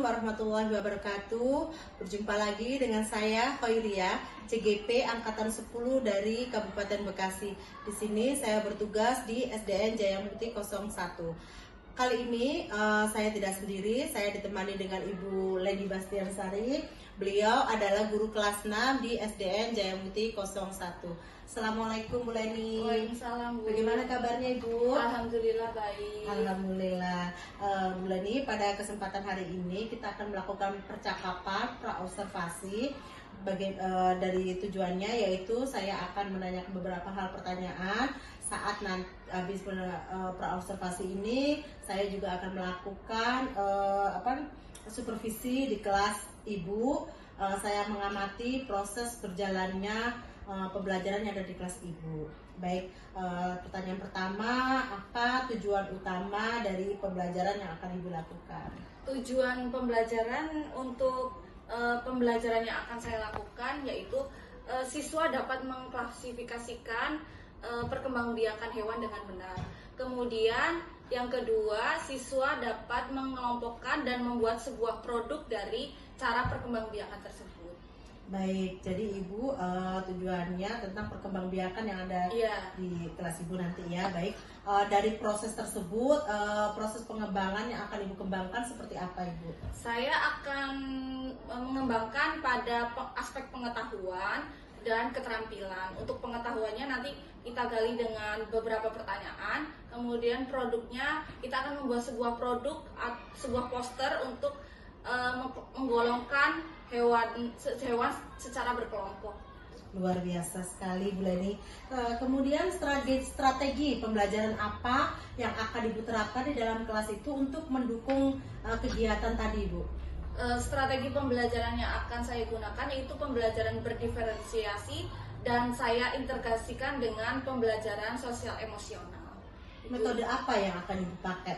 warahmatullahi wabarakatuh. Berjumpa lagi dengan saya Khairia, CGP Angkatan 10 dari Kabupaten Bekasi. Di sini saya bertugas di SDN Jayamukti 01. Kali ini saya tidak sendiri, saya ditemani dengan Ibu Leni Bastiansari. Beliau adalah guru kelas 6 di SDN Jayamukti 01. Assalamualaikum Bu Leni. Waalaikumsalam Bu. Bagaimana kabarnya Ibu? Alhamdulillah baik. Alhamdulillah. Bu Leni, pada kesempatan hari ini kita akan melakukan percakapan pra-observasi. Dari tujuannya yaitu saya akan menanyakan beberapa hal pertanyaan. Saat nanti habis pra-observasi ini, saya juga akan melakukan supervisi di kelas Ibu. Saya mengamati proses berjalannya pembelajaran yang ada di kelas Ibu. Baik, pertanyaan pertama, apa tujuan utama dari pembelajaran yang akan Ibu lakukan? Tujuan pembelajaran untuk pembelajaran yang akan saya lakukan yaitu siswa dapat mengklasifikasikan perkembangbiakan hewan dengan benar. Kemudian yang kedua, siswa dapat mengelompokkan dan membuat sebuah produk dari cara perkembangbiakan tersebut. Baik, jadi Ibu tujuannya tentang perkembangbiakan yang ada di kelas Ibu nanti ya. Baik, dari proses tersebut, proses pengembangan yang akan Ibu kembangkan seperti apa Ibu? Saya akan mengembangkan pada aspek pengetahuan dan keterampilan. Untuk pengetahuannya nanti kita gali dengan beberapa pertanyaan. Kemudian produknya kita akan membuat sebuah produk, sebuah poster untuk menggolongkan hewan secara berkelompok. Luar biasa sekali Bu Leni. Kemudian strategi pembelajaran apa yang akan Ibu terapkan di dalam kelas itu untuk mendukung kegiatan tadi Bu? Strategi pembelajaran yang akan saya gunakan yaitu pembelajaran berdiferensiasi dan saya integrasikan dengan pembelajaran sosial emosional. Metode apa yang akan Ibu pakai?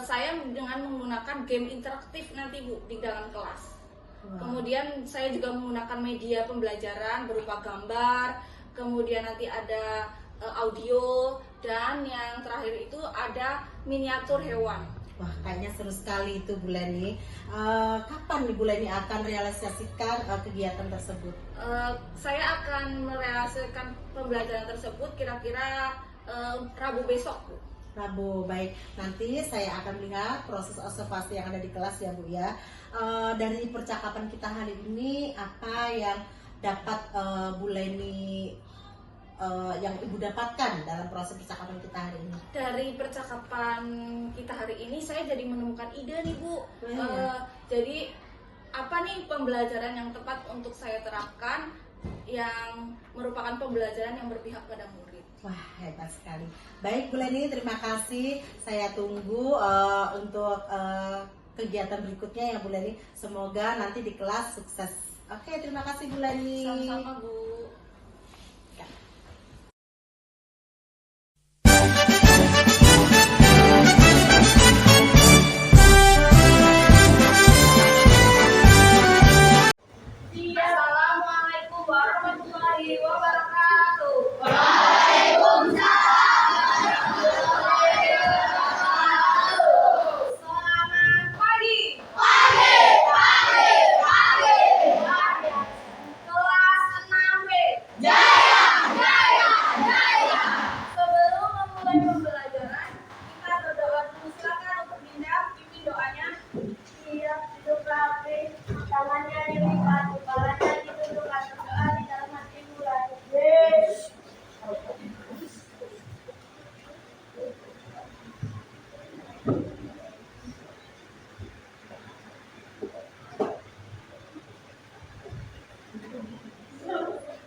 Saya dengan menggunakan game interaktif nanti Bu di dalam kelas. Wow. Kemudian saya juga menggunakan media pembelajaran berupa gambar, kemudian nanti ada audio, dan yang terakhir itu ada miniatur hewan. Wah, kayaknya seru sekali itu Bu Leni. Kapan Bu Leni akan realisasikan kegiatan tersebut? Saya akan merealisasikan pembelajaran tersebut kira-kira Rabu besok Bu. Rabu, baik. Nanti saya akan lihat proses observasi yang ada di kelas ya Bu ya. Dari percakapan kita hari ini, apa yang dapat Bu Leni, yang Ibu dapatkan dalam proses percakapan kita hari ini? Dari percakapan kita hari ini, saya jadi menemukan ide nih Bu. Jadi apa nih pembelajaran yang tepat untuk saya terapkan yang merupakan pembelajaran yang berpihak pada murid. Wah, hebat sekali. Baik Bu Leni, terima kasih. Saya tunggu untuk kegiatan berikutnya ya Bu Leni. Semoga nanti di kelas sukses. Oke, terima kasih Bu Leni. Sama-sama Bu. Assalamualaikum warahmatullahi wabarakatuh. Selamat pagi. Kelas 6B. Sebelum memulai pembelajaran, kita berdoa dulu. Silakan untuk Dinda pimpin doanya. Siap duduk rapi, tangannya dilipat, kepalanya ditundukkan, berdoa di dalam hati mulai.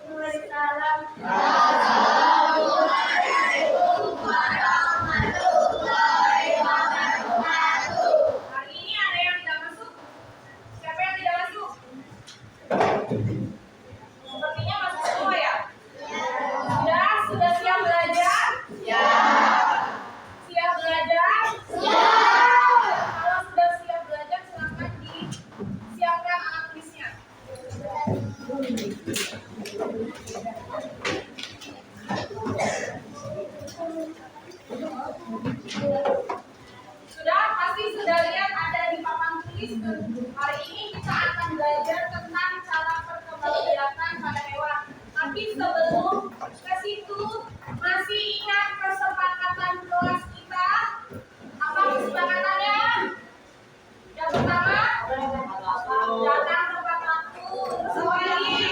Waalaikumsalam. Hari ini ada yang tidak masuk? Siapa yang tidak masuk? Sepertinya masuk semua ya? Sudah siap belajar? Siap belajar? Kalau sudah siap belajar, silakan disiapkan alat tulisnya. Sudah, pasti sudah lihat ada di papan tulis belajar tentang cara perkembangbiakan pada hewan. Tapi sebelum ke situ, masih ingat kesepakatan kelas kita? Apa kesepakatannya? Yang pertama, jangan tempat waktu. Terus apa lagi?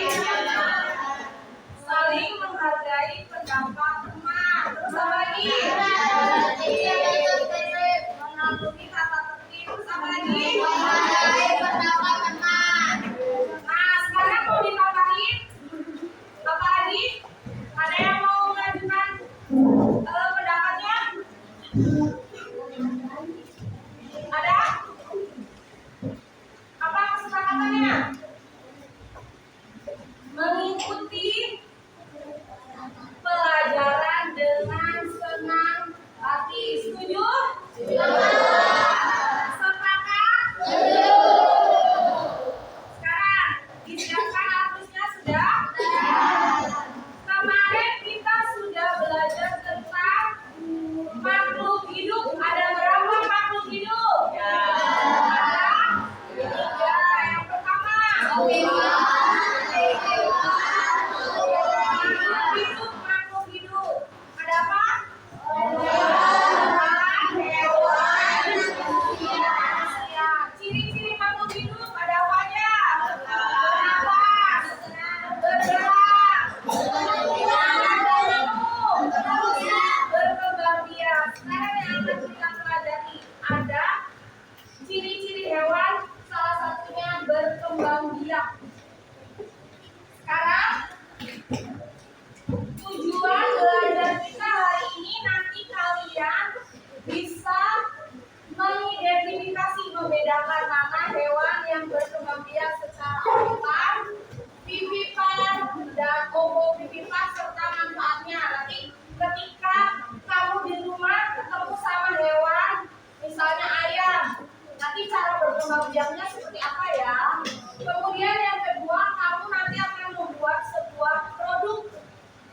Saling menghargai pendapat teman. Terus apa lagi? Mematuhi tata tertib. Terus apa lagi? Nah, sekarang mau ditambahin apa lagi? Ada yang mau mengajukan pendapatnya? Ada? Apa kesepakatannya? Mengikuti pelajaran dengan senang hati. Setuju? Sepakat? Sekarang disiapkan alatnya sudah? Kemarin kita sudah belajar tentang makhluk hidup. Ada berapa makhluk hidup? Ada 3. Yang pertama, makhluk hidup. Ada apa? Hewan, manusia. Ciri-ciri makhluk hidup ada apa aja? Bernafas, bergerak, berkembang biak. Sekarang yang akan kita pelajari ada ciri-ciri hewan, salah satunya berkembang biak. Sekarang tujuan belajar kita hari ini nanti kalian bisa mengidentifikasi, membedakan mana hewan yang berkembang biak secara ovipan, vivipan, dan ovovivipan serta manfaatnya. Nanti ketika kamu di rumah ketemu sama hewan, misalnya ayam, nanti cara berkembang biaknya seperti apa ya? Kemudian yang kedua, kamu nanti akan membuat sebuah produk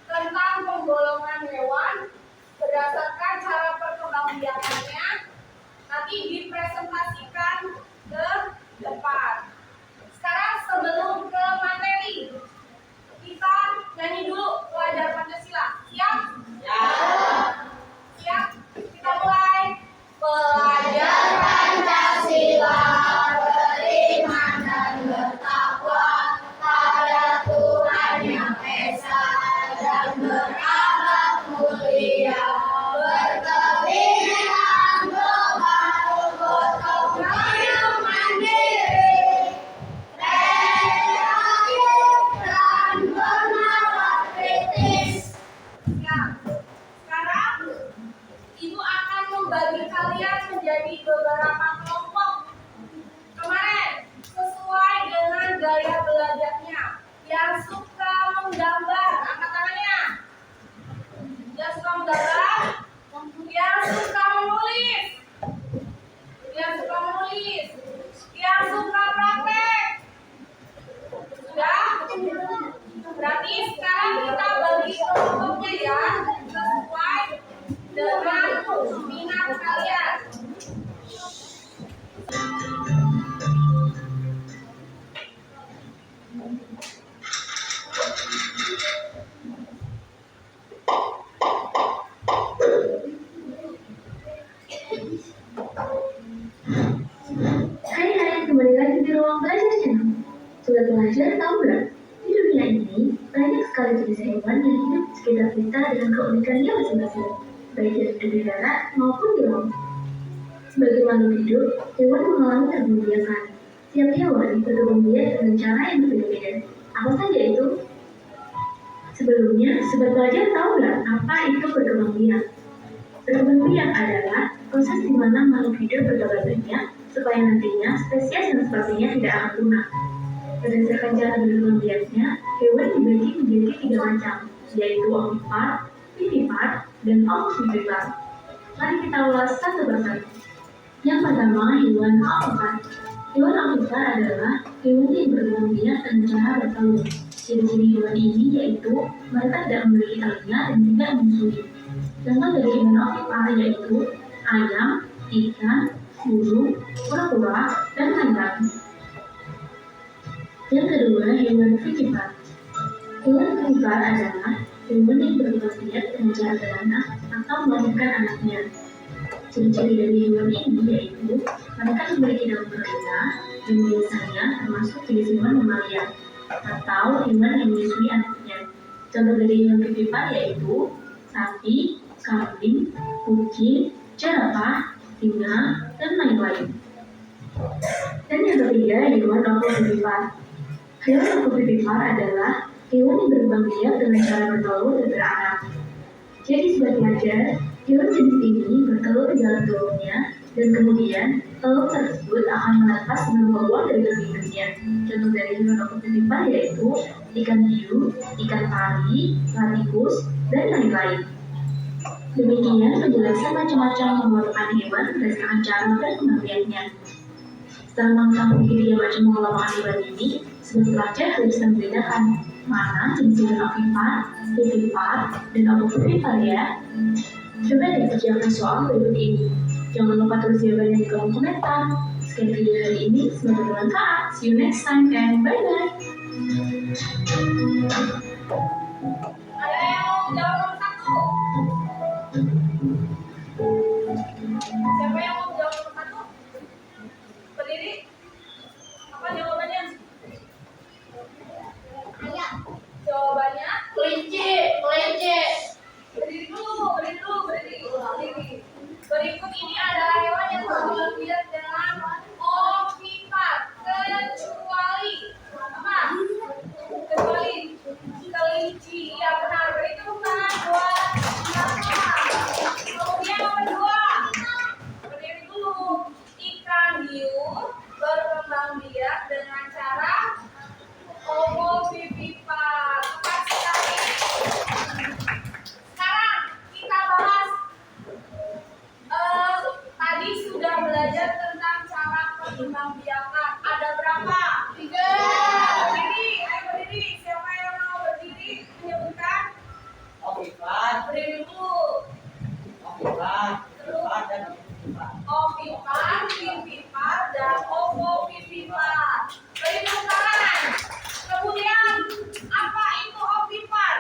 tentang penggolongan hewan berdasarkan cara perkembangbiakannya, nanti dipresentasikan ke depan. Sekarang sebelum ke materi, kita nyanyi dulu pelajar Pancasila. Siap? Siap? Kita mulai. Pelajar Pancasila beriman dan bertakwa pada Tuhan Yang Esa dan berakhlak mulia, berkebinekaan berbaru, gotong royong mandiri, kreatif dan bernalar kritis. Ya, sekarang Ibu akan membagi kalian menjadi beberapa kelompok. Kemarin sesuai dengan gaya belajarnya. Yang suka menggambar, angkat tangannya. Yang suka menggambar, yang suka menulis, yang suka menulis, yang suka praktek. Sudah? Berarti sekarang kita bagi kelompoknya ya, sesuai dengan minat kalian. Hai, kembali lagi di ruang belajar channel. Sudah belajar tahu belum? Di dunia ini, banyak sekali jenis hewan yang hidup di sekitar kita dengan keunikannya masing-masing, baik yang hidup di darat maupun di laut. Sebagai makhluk hidup, hewan mengalami perkembangbiakan. Setiap hewan berkembang biak dengan cara yang berbeda-beda. Apa saja itu? Sebelumnya, sobat belajar tahu nggak apa itu berkembang biak? Berkembang biak adalah proses di mana makhluk hidup berkembang biak supaya nantinya spesies dan sebagainya tidak akan punah. Berdasarkan cara berkembang biaknya, hewan dibagi menjadi 3 macam, yaitu ovipar, vivipar, dan ovovivipar. Mari kita ulas satu persatu. Yang pertama, hewan ovipar. Hewan ovipar adalah hewan yang berkembang biak dengan cara bertelur. Ciri-ciri hewan ini yaitu mereka tidak memiliki telinga dan tidak menyusui. Contoh dari hewan ovipar yaitu ayam, ikan, burung, kura-kura, dan lain-lain. Yang kedua, hewan vivipar. Hewan vivipar adalah hewan yang berkembang biak dengan cara beranak atau melahirkan anaknya. Ciri-ciri dari hewan ini yaitu mereka memiliki daun berwarna dan biasanya termasuk jenis hewan mamalia atau hewan yang menyusui anaknya. Contoh dari hewan vivipar yaitu sapi, kambing, kucing, jerapah, singa, dan lain-lain. Dan yang ketiga, hewan opovivipar. Hewan opovivipar adalah hewan yang berkembang biak dengan cara bertelur dan beranak. Jadi sobat pelajar, hewan jenis ini bertelur di dalam telurnya dan kemudian telur tersebut akan menetas dan keluar dari induknya. Contoh dari hewan opovivipar yaitu ikan hiu, ikan pari, platypus, dan lain-lain. Demikian penjelasan macam-macam pengelompokan hewan berdasarkan cara berkembang biaknya. Setelah mengetahui tiga macam pengelompokan hewan ini, sobat pelajar harus membedakan mana jenis hewan ovipar, vivipar, dan opovivipar ya. Coba deh kerjakan soal berikut ini. Jangan lupa tulis jawabannya di kolom komentar. Sekian video hari ini, semoga bermanfaat. See you next time and bye-bye. Ada yang mau jawab nomor 1? Siapa yang mau jawab nomor 1? Berdiri. Apa jawabannya? Jawabannya kelinci. Berdiri dulu. Berikut ini adalah hewan yang berkembang biak dengan ovipar kecuali apa? Kecuali kelinci. Ya benar, berarti bukan buat apa? Kemudian nomor 2. Berdiri dulu. Ikan hiu berkembang biak dengan cara opovivipar. Tepat sekali. Sekarang kita bahas tadi sudah belajar tentang cara pengembangbiakan. Ada berapa? 3. Berdiri, ayo berdiri. Siapa yang mau berdiri menyebutkan? Ovipar, Berdiri dulu. Ovipar, vivipar, dan opovivipar. Beri tepuk tangan. Kemudian, apa itu ovipar?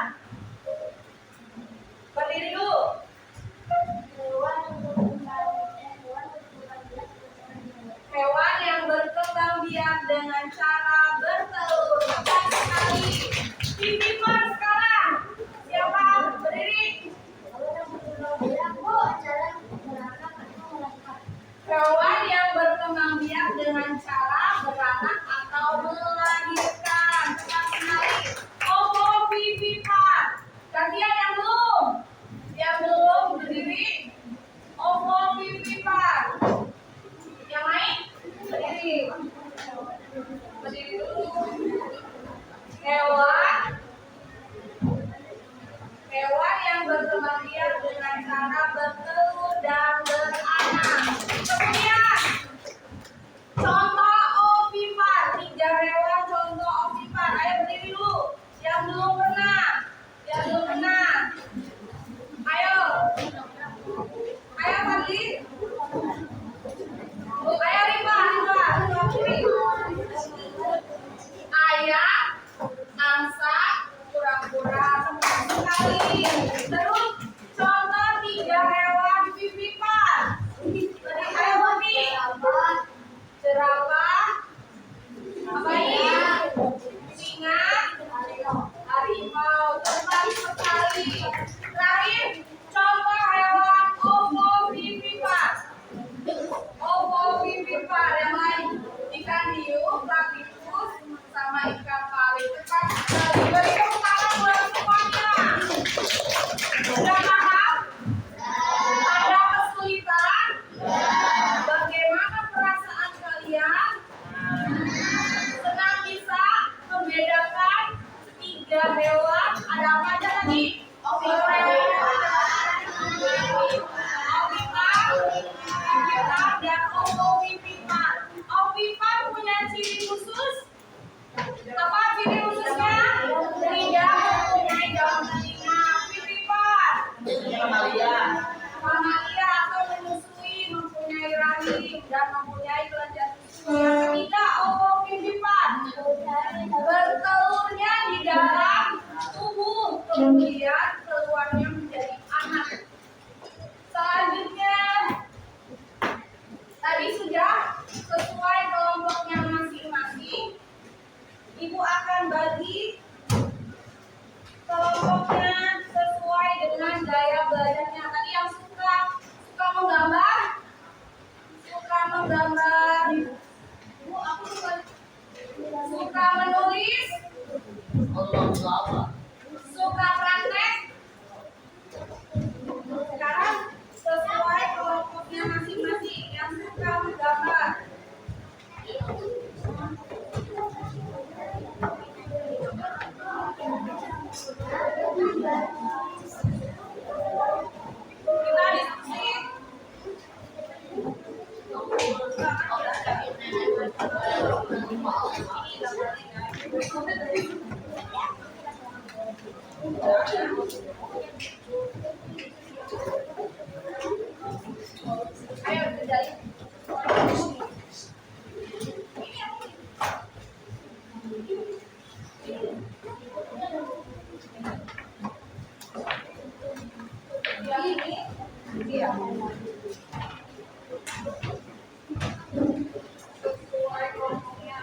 Berdiri dulu. Hewan yang berkembang biak dengan cara bertelur. Tepat sekali. Vivipar sekarang. Siapa? Berdiri. Hewan yang berkembang biak dengan cara beranak atau melahirkan. Tepat sekali. Opovivipar. Gantian yang belum. Yang belum berdiri. Opovivipar. Yang lain? Berdiri. Berdiri dulu. Hewan yang berkembang biak dengan cara bertelur dan beranak. Kemudian contoh ovipar. 3 hewan contoh ovipar. Ayo berdiri dulu. Yang belum pernah. Ayo Fadli. Ayo Rifa berdiri. Ayam, angsa, kura-kura, sekali. Terus contoh 3 hewan vivipar. Ayo Bobby. Jerapah, apa ini? Singa, harimau. Tepat sekali. Terakhir, contoh hewan opovivipar. Opovivipar yang lain ikan hiu, platypus, sama ikan pari. Tepat sekali. Beri tepuk tangan buat semuanya. Sudah paham? Ada kesulitan? Bagaimana perasaan kalian? Senang bisa membedakan 3 hewan. Ada apa aja tadi? Ovipar, dan opovivipar. Ovipar punya ciri khusus. Apa ciri khususnya? Tidak mempunyai daun telinga. Vivipar mamalia atau menyusui, mempunyai rahim dan mempunyai kelenjar susu. Yang ketiga, opovivipar Ibu akan bagi kelompoknya sesuai dengan gaya belajarnya. Tadi yang suka menggambar, Ibu aku suka menulis, suka praktek. Sekarang sesuai kelompoknya masing-masing. Yang suka menggambar, kita diskusi. Ayo kerjain. Iya. Sesuai kelompoknya.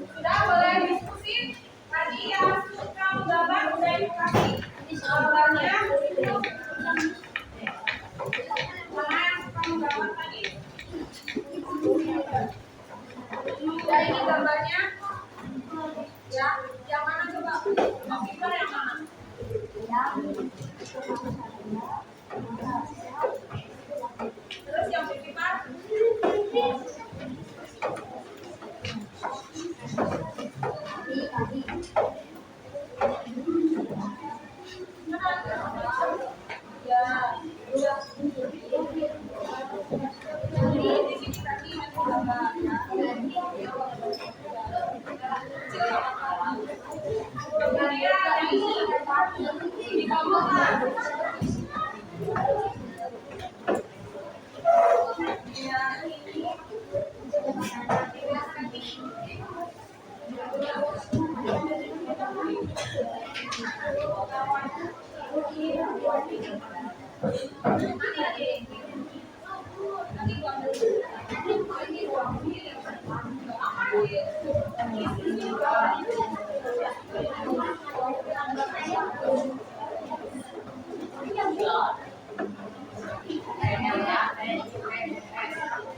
Sudah boleh diskusi. Tadi yang suka menggambar udah ibu kasih gambarnya. Mana yang suka menggambar tadi? Ya ini gambarnya. Ya, yang mana coba? Gambar yang mana? Terus yang pipipar?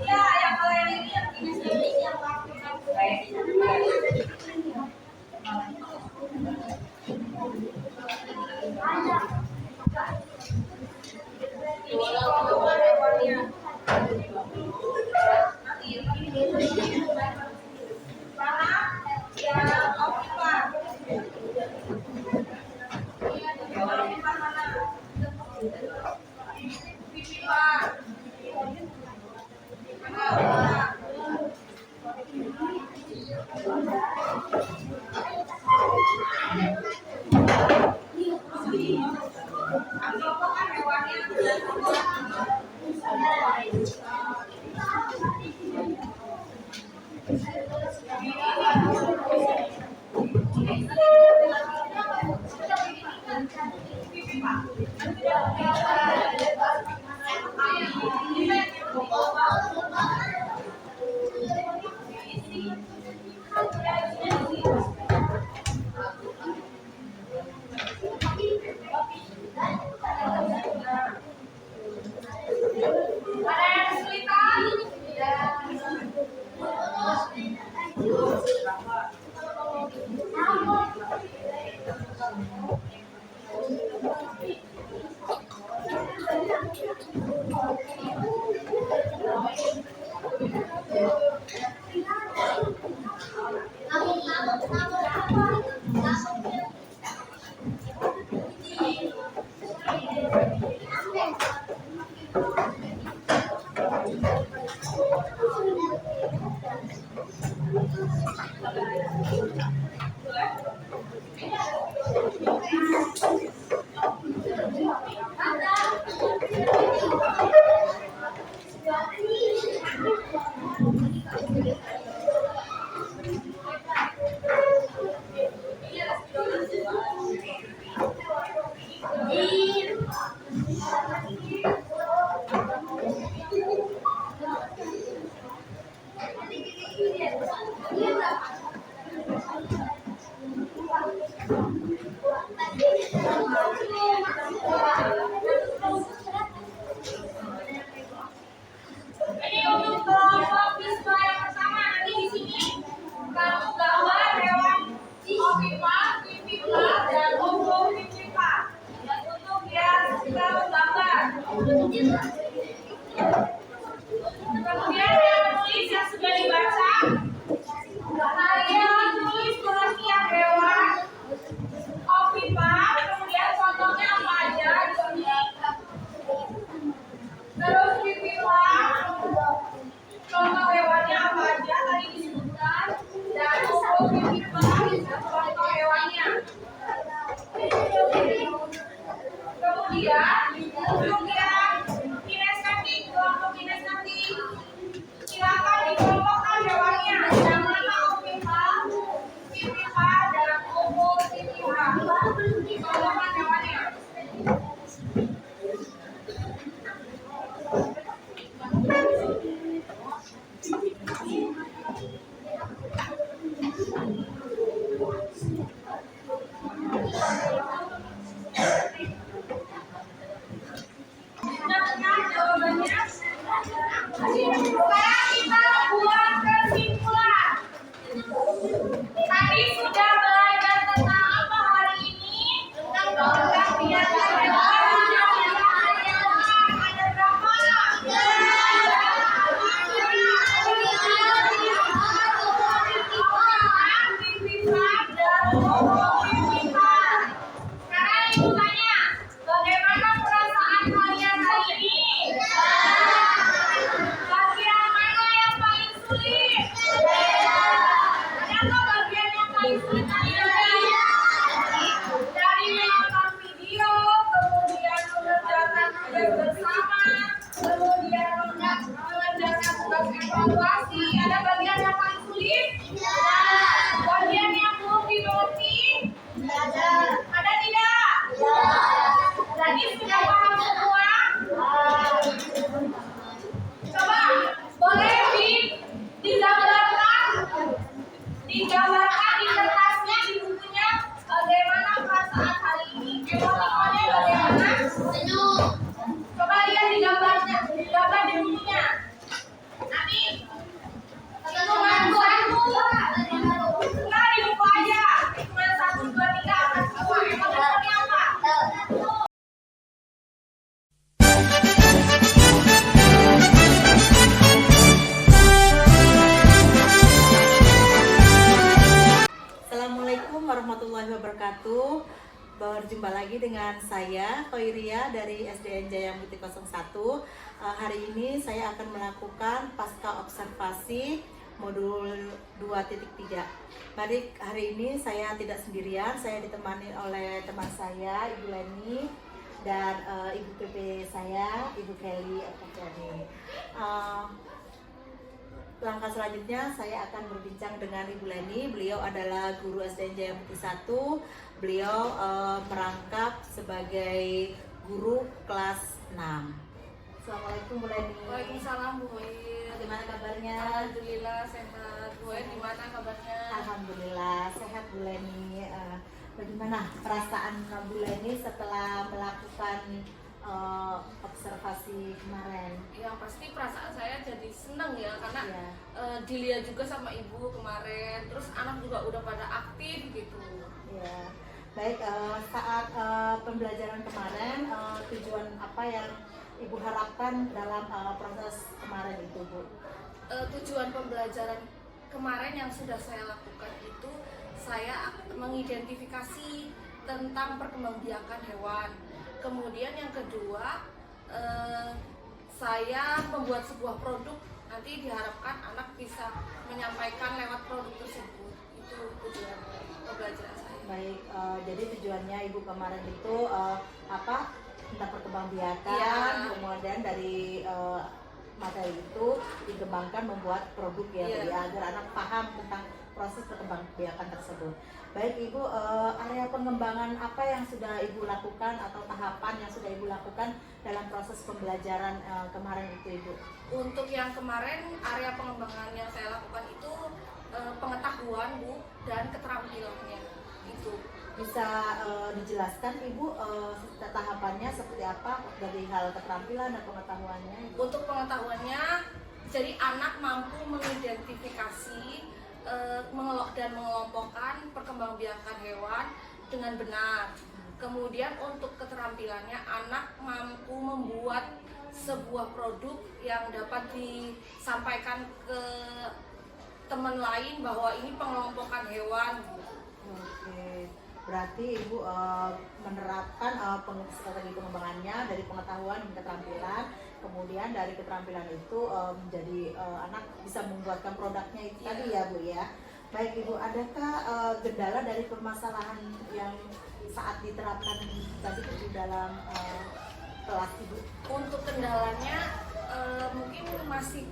Ya, yang kalau yang ini yang ini kelompok hewannya. Mana yang optimal? Optimal mana? Pipipar. Mana? Kelompok kan hewannya. Ada yang kesulitan? Ini untuk kelompok siswa yang pertama, nanti di sini kamu gambar hewan ovipa, vivipa, dan ovovivipa. Dan untuk yang kamu gambar. Kemudian yang tulis yang sudah dibaca, kalian tulis pengertian hewan ovipa, kemudian contohnya apa aja di sini. Terus vivipa, contoh hewannya apa aja tadi disebutkan, dan ovovivipa contoh hewannya. Kemudian untuk yang kinestetik, kelompok kinestetik, silakan dikelompokkan hewannya. Yang mana ovipa, vivipa, dan ovovivipa. Dikelompokkan hewannya. Benar-benar jawabannya. Sekarang kita buat kesimpulan. Tadi sudah belajar tentang apa hari ini? Tentang penggantian hewan. Ada berapa? Sekarang ibu tanya, bagaimana perasaan kalian hari ini? Bagian mana yang paling sulit? Adakah bagian yang paling sulit tadi? Dari menonton video, kemudian mengerjakan tugas bersama, kemudian mengerjakan tugas evaluasi. Ada bagian yang paling sulit? Bagian yang belum dimengerti? Ada tidak? Jadi sudah paham semua? Coba boleh digambarkan di kertasnya, di bukunya, bagaimana perasaan hari ini? Emotikonnya bagaimana? Coba lihat di gambarnya, gambar di bukunya. Nanti hitungan satu, enggak di buku aja. Hitungan 1, 2, 3 akan semua. Emotikonnya apa? Assalamualaikum warahmatullahi wabarakatuh. Berjumpa lagi dengan saya Khoiria dari SDN Jaya Mukti 01. Hari ini saya akan melakukan pasca observasi modul 2.3. Mari hari ini saya tidak sendirian, saya ditemani oleh teman saya Ibu Leni dan Ibu PP saya Ibu Kelly Apokani. Langkah selanjutnya saya akan berbincang dengan Ibu Leni. Beliau adalah guru SDN Jaya Mukti 1. Beliau merangkap sebagai guru kelas 6. Assalamualaikum Bu Leni. Waalaikumsalam Bu Hoir. Bagaimana kabarnya? Alhamdulillah sehat. Bu Hoir gimana kabarnya? Alhamdulillah sehat Bu Leni. Bagaimana perasaan Bu Leni setelah melakukan observasi kemarin? Yang pasti perasaan saya jadi seneng ya, karena Iya. dilihat juga sama ibu kemarin, terus anak juga udah pada aktif gitu. Ya, baik. Saat pembelajaran kemarin, tujuan apa yang Ibu harapkan dalam proses kemarin itu, Bu? Tujuan pembelajaran kemarin yang sudah saya lakukan itu, saya mengidentifikasi tentang perkembangbiakan hewan. Kemudian yang kedua, saya membuat sebuah produk, nanti diharapkan anak bisa menyampaikan lewat produk tersebut. Itu tujuan pembelajaran saya. Baik, jadi tujuannya Ibu kemarin itu apa? Tentang perkembangbiakan, Iya. kemudian dari materi itu dikembangkan membuat produk ya, Iya. Bu, ya, agar anak paham tentang proses perkembangbiakan tersebut. Baik Ibu, area pengembangan apa yang sudah Ibu lakukan atau tahapan yang sudah Ibu lakukan dalam proses pembelajaran kemarin itu, Ibu? Untuk yang kemarin, area pengembangan yang saya lakukan itu pengetahuan, Bu, dan keterampilannya itu. Bisa dijelaskan Ibu tahapannya seperti apa dari hal keterampilan dan pengetahuannya, Ibu? Untuk pengetahuannya, jadi anak mampu mengidentifikasi dan mengelompokkan perkembangbiakan hewan dengan benar. Kemudian untuk keterampilannya, anak mampu membuat sebuah produk yang dapat disampaikan ke teman lain bahwa ini pengelompokan hewan. Oke, berarti Ibu menerapkan strategi pengembangannya dari pengetahuan dan keterampilan, kemudian dari keterampilan itu menjadi anak bisa membuatkan produknya itu tadi ya, Bu, ya. Baik Ibu, adakah kendala dari permasalahan yang saat diterapkan tadi di dalam kelas, Ibu? Untuk kendalanya mungkin masih,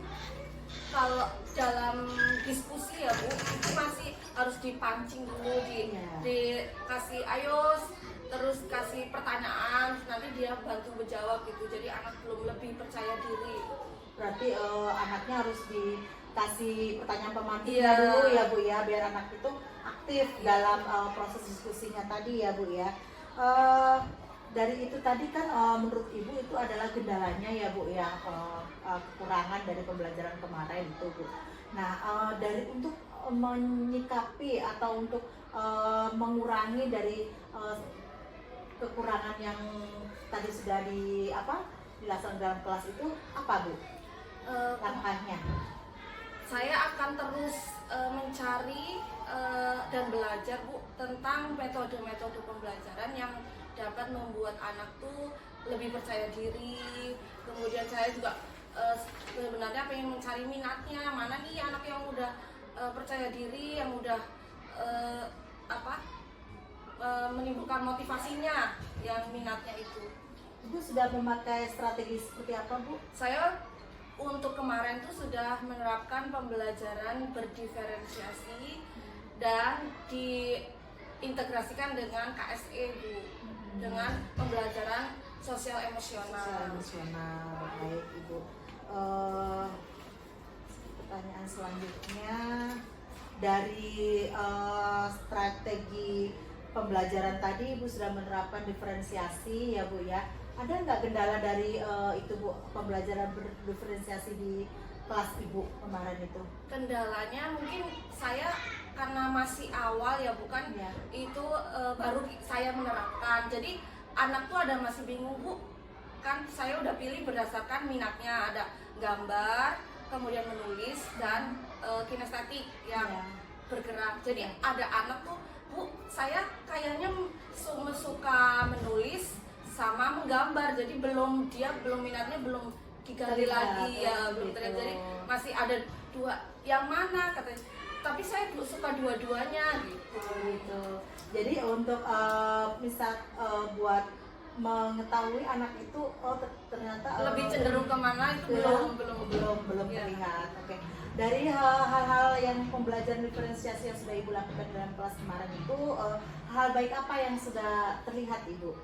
kalau dalam diskusi ya, Bu, itu masih harus dipancing dulu, dikasih ayo, terus kasih pertanyaan, nanti dia bantu menjawab gitu. Jadi anak belum lebih percaya diri. Berarti anaknya harus dikasih pertanyaan pemantiknya Iya. dulu ya, Bu, ya, biar anak itu aktif dalam proses diskusinya tadi ya, Bu, ya. Dari itu tadi kan menurut Ibu itu adalah kendalanya ya, Bu, ya, kekurangan dari pembelajaran kemarin itu, Bu. Nah, dari untuk menyikapi atau untuk mengurangi dari kekurangan yang tadi sudah dilaksanakan dalam kelas itu apa, Bu, langkahnya? Saya akan terus mencari dan belajar, Bu, tentang metode-metode pembelajaran yang dapat membuat anak tuh lebih percaya diri. Kemudian saya juga sebenarnya pengen mencari minatnya, mana nih anak yang udah percaya diri, yang udah menimbulkan motivasinya, yang minatnya itu. Ibu sudah memakai strategi seperti apa, Bu? Saya untuk kemarin tuh sudah menerapkan pembelajaran berdiferensiasi dan diintegrasikan dengan KSE, Bu, dengan pembelajaran sosial emosional. Baik Ibu. Pertanyaan selanjutnya, dari strategi pembelajaran tadi Ibu sudah menerapkan diferensiasi ya, Bu, ya. Ada nggak kendala dari itu, Bu, pembelajaran berdiferensiasi di kelas Ibu kemarin itu? Kendalanya mungkin saya karena masih awal ya, bukan Ya. itu baru saya menerapkan. Jadi anak tuh ada masih bingung, Bu. Kan saya udah pilih berdasarkan minatnya, ada gambar, kemudian menulis, dan kinestetik yang Ya. bergerak. Jadi ada anak tuh, Bu, saya kayaknya suka menulis sama menggambar, jadi dia belum minatnya belum digali Terlihat, lagi ya, belum gitu. terlihat. Jadi masih ada dua, yang mana katanya, tapi saya suka dua-duanya gitu. Gitu. Jadi untuk buat mengetahui anak itu ternyata Lebih cenderung kemana itu belum Ya. terlihat. Oke. Dari hal-hal yang pembelajaran diferensiasi yang sudah Ibu lakukan dalam kelas kemarin itu, hal baik apa yang sudah terlihat, Ibu?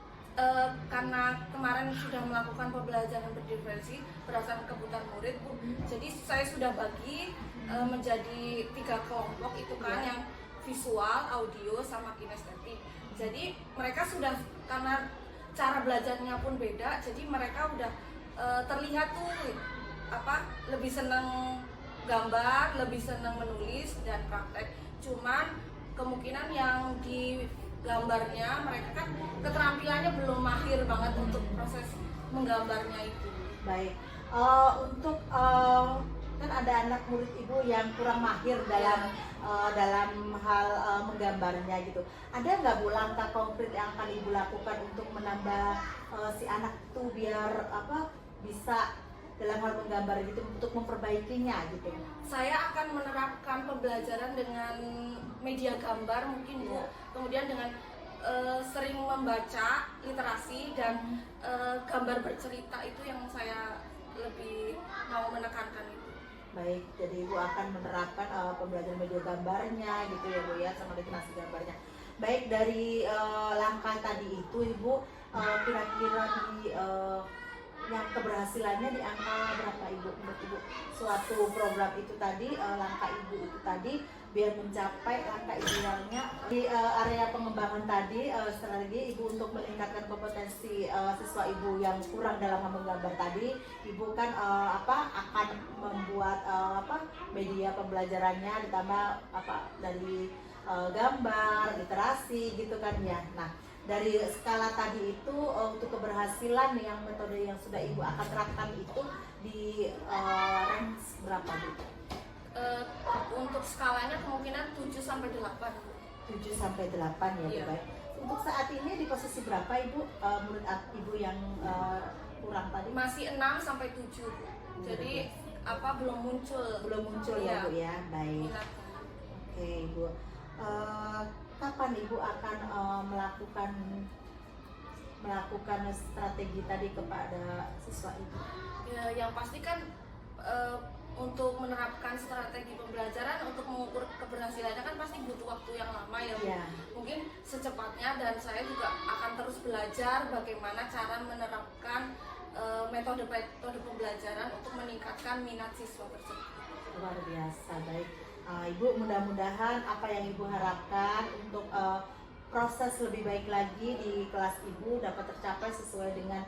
Karena kemarin sudah melakukan pembelajaran berdiferensi berdasarkan kebutuhan murid, Bu. Jadi saya sudah bagi menjadi 3 kelompok itu kan, Ya. yang visual, audio, sama kinestetik. Jadi mereka sudah, karena cara belajarnya pun beda, jadi mereka udah terlihat tuh lebih seneng gambar, lebih seneng menulis dan praktek. Cuman kemungkinan yang di gambarnya mereka kan keterampilannya belum mahir banget untuk proses menggambarnya itu. Baik, untuk kan ada anak murid ibu yang kurang mahir dalam hal menggambarnya gitu. Ada nggak Bu langkah konkret yang akan ibu lakukan untuk menambah si anak itu biar bisa dalam hal menggambar gitu, untuk memperbaikinya gitu? Saya akan menerapkan pembelajaran dengan media gambar mungkin Bu, kemudian dengan sering membaca literasi dan gambar bercerita, itu yang saya lebih mau menekankan itu. Baik, jadi Ibu akan menerapkan pembelajaran media gambarnya gitu ya Bu ya, sama literasi gambarnya. Baik, dari langkah tadi itu Ibu kira-kira di yang keberhasilannya di angka berapa Ibu menurut Ibu? Suatu program itu tadi, langkah Ibu itu tadi biar mencapai langkah idealnya di area pengembangan tadi, strategi Ibu untuk meningkatkan kompetensi siswa Ibu yang kurang dalam menggambar tadi. Ibu kan akan membuat media pembelajarannya ditambah dari gambar, literasi gitu kan ya. Nah, dari skala tadi itu untuk keberhasilan yang metode yang sudah Ibu akan terapkan itu di range berapa Bu? Untuk skalanya kemungkinan 7 sampai 8. 7 sampai 8 ya Bu. Iya. Baik. Untuk saat ini di posisi berapa Ibu menurut Ibu yang kurang tadi? Masih 6 sampai 7. Jadi belum muncul. Belum muncul ya Bu ya. Baik. Oke Ibu. Kapan Ibu akan melakukan strategi tadi kepada siswa Ibu? Ya, yang pasti kan untuk menerapkan strategi pembelajaran untuk mengukur keberhasilannya kan pasti butuh waktu yang lama ya Bu. Ya. Mungkin secepatnya, dan saya juga akan terus belajar bagaimana cara menerapkan metode pembelajaran untuk meningkatkan minat siswa tersebut. Luar biasa. Baik. Ibu, mudah-mudahan apa yang Ibu harapkan untuk proses lebih baik lagi di kelas Ibu dapat tercapai sesuai dengan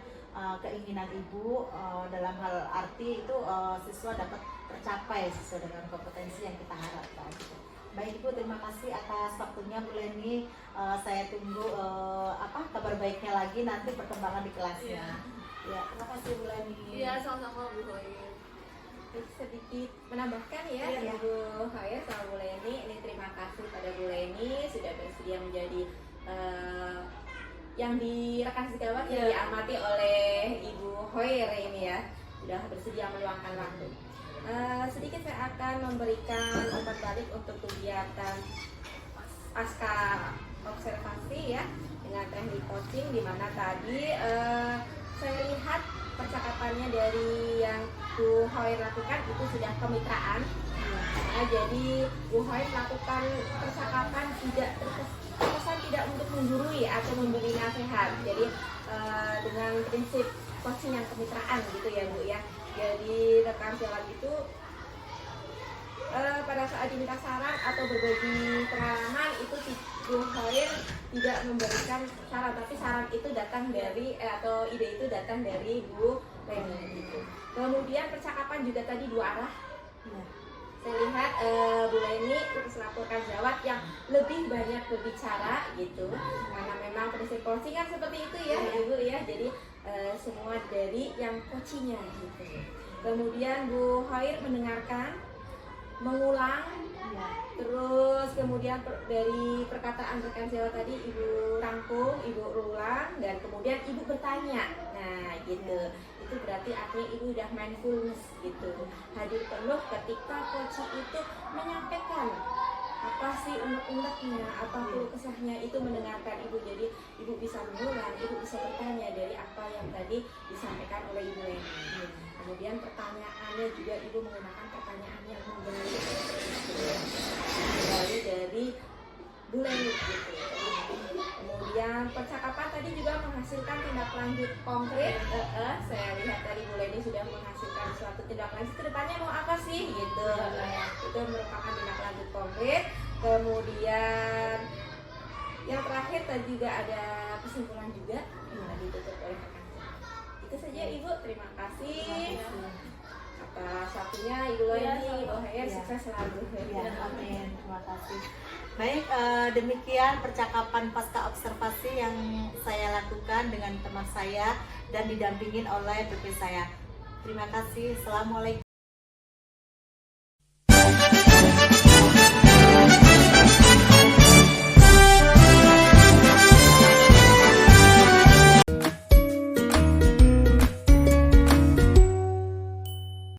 keinginan Ibu, dalam hal arti itu siswa dapat tercapai sesuai dengan kompetensi yang kita harapkan. Baik Ibu, terima kasih atas waktunya Bu Leni. Saya tunggu kabar baiknya lagi nanti perkembangan di kelasnya. Ya, terima kasih Bu Leni. Iya, sama-sama Bu Hoir. Sedikit menambahkan ya, Ibu Hoir sama Bu Leni. Ini terima kasih pada Bu Leni sudah bersedia menjadi yang rekan sejawat yang diamati oleh Ibu Hoir ini ya, sudah bersedia meluangkan waktu. Sedikit saya akan memberikan umpan balik untuk kegiatan pasca observasi ya, dengan teknik coaching, di mana tadi saya lihat percakapannya dari yang Bu Hoir lakukan itu sudah kemitraan. Jadi Bu Hoir melakukan percakapan terkesan tidak untuk menggurui atau memberi nasihat. Jadi dengan prinsip coaching yang kemitraan gitu ya Bu ya. Jadi rekan sejawat itu pada saat diminta saran atau berbagi pengalaman itu Bu Hoir tidak memberikan saran, tapi saran itu datang dari atau ide itu datang dari Bu Leni gitu. Kemudian percakapan juga tadi dua arah. Saya lihat Bu Leni selaku rekan sejawat yang lebih banyak berbicara gitu, karena memang prinsip coaching kan seperti itu ya Ibu ya. Jadi semua dari yang coachingnya gitu. Kemudian Bu Hoir mendengarkan, mengulang, terus kemudian dari perkataan rekan sejawat tadi Ibu rangkum, Ibu ulang, dan kemudian Ibu bertanya. Nah gitu, itu berarti artinya Ibu udah mindfulness gitu, hadir penuh ketika coaching itu menyampaikan apa sih unek-uneknya, apa keluh kesahnya, itu mendengarkan Ibu. Jadi Ibu bisa mengulang, Ibu bisa bertanya dari apa yang tadi disampaikan oleh Ibu Leni. Kemudian pertanyaannya juga Ibu menggunakan pertanyaan yang menggali dari Bu Leni gitu. Kemudian percakapan tadi juga menghasilkan tindak lanjut konkret. Saya lihat tadi Bu Leni sudah menghasilkan suatu tindak lanjut, kedepannya mau apa sih gitu. Itu merupakan tindak lanjut konkret. Kemudian Yang terakhir tadi juga ada kesimpulan juga yang ditutup oleh rekan. Itu saja Ibu, terima kasih atas waktunya Ibu Loni, Ibu Hair, sukses selalu. Ya, amin. Terima kasih. Baik, demikian percakapan pasca observasi yang saya lakukan dengan teman saya dan didampingin oleh PP saya. Terima kasih. Assalamualaikum.